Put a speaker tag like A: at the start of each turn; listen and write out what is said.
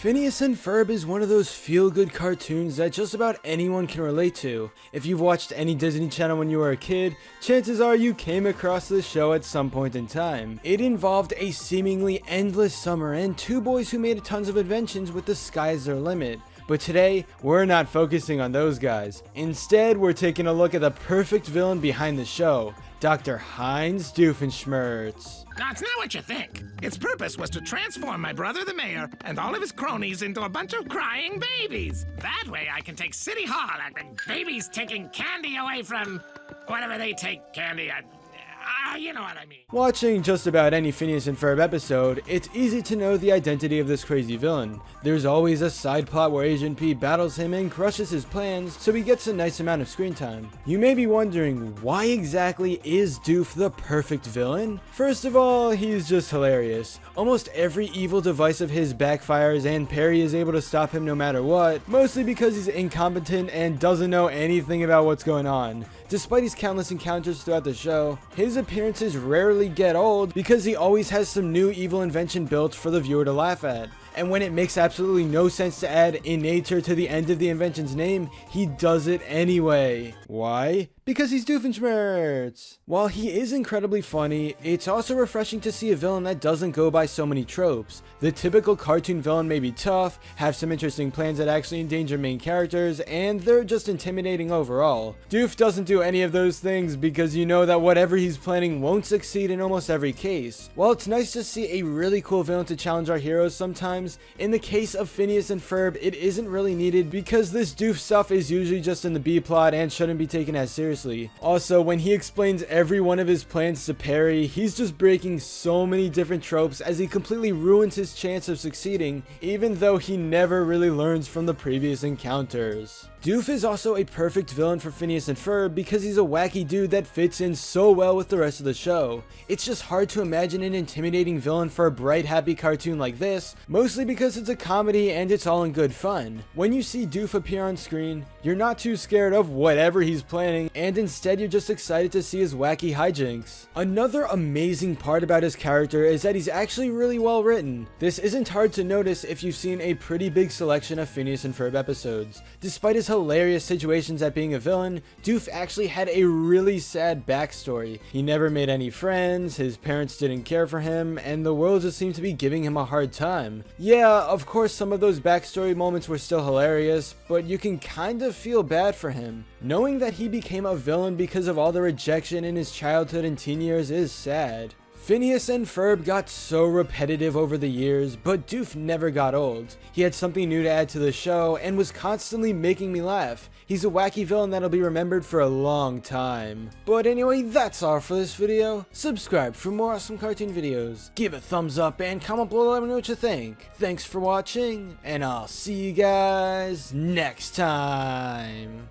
A: Phineas and Ferb is one of those feel-good cartoons that just about anyone can relate to. If you've watched any Disney Channel when you were a kid, chances are you came across this show at some point in time. It involved a seemingly endless summer and two boys who made tons of inventions with the sky as their limit. But today, we're not focusing on those guys. Instead, we're taking a look at the perfect villain behind the show, Dr. Heinz Doofenshmirtz.
B: That's not what you think. Its purpose was to transform my brother the mayor and all of his cronies into a bunch of crying babies. That way I can take City Hall and babies taking candy away from whatever they take candy at. You know what I mean.
A: Watching just about any Phineas and Ferb episode, it's easy to know the identity of this crazy villain. There's always a side plot where Agent P battles him and crushes his plans, so he gets a nice amount of screen time. You may be wondering, why exactly is Doof the perfect villain? First of all, he's just hilarious. Almost every evil device of his backfires and Perry is able to stop him no matter what, mostly because he's incompetent and doesn't know anything about what's going on. Despite his countless encounters throughout the show, his appearances rarely get old because he always has some new evil invention built for the viewer to laugh at. And when it makes absolutely no sense to add "inator" to the end of the invention's name, he does it anyway. Why? Because he's Doofenshmirtz! While he is incredibly funny, it's also refreshing to see a villain that doesn't go by so many tropes. The typical cartoon villain may be tough, have some interesting plans that actually endanger main characters, and they're just intimidating overall. Doof doesn't do any of those things because you know that whatever he's planning won't succeed in almost every case. While it's nice to see a really cool villain to challenge our heroes sometimes, in the case of Phineas and Ferb, it isn't really needed because this Doof stuff is usually just in the B-plot and shouldn't be taken as seriously. Also, when he explains every one of his plans to Perry, he's just breaking so many different tropes as he completely ruins his chance of succeeding, even though he never really learns from the previous encounters. Doof is also a perfect villain for Phineas and Ferb because he's a wacky dude that fits in so well with the rest of the show. It's just hard to imagine an intimidating villain for a bright, happy cartoon like this, mostly because it's a comedy and it's all in good fun. When you see Doof appear on screen, you're not too scared of whatever he's planning, and instead you're just excited to see his wacky hijinks. Another amazing part about his character is that he's actually really well written. This isn't hard to notice if you've seen a pretty big selection of Phineas and Ferb episodes. Despite his hilarious situations at being a villain, Doof actually had a really sad backstory. He never made any friends, his parents didn't care for him, and the world just seemed to be giving him a hard time. Yeah, of course some of those backstory moments were still hilarious, but you can kind of feel bad for him. Knowing that he became a villain because of all the rejection in his childhood and teen years is sad. Phineas and Ferb got so repetitive over the years, but Doof never got old. He had something new to add to the show and was constantly making me laugh. He's a wacky villain that'll be remembered for a long time. But anyway, that's all for this video. Subscribe for more awesome cartoon videos. Give a thumbs up and comment below, let me know what you think. Thanks for watching, and I'll see you guys next time.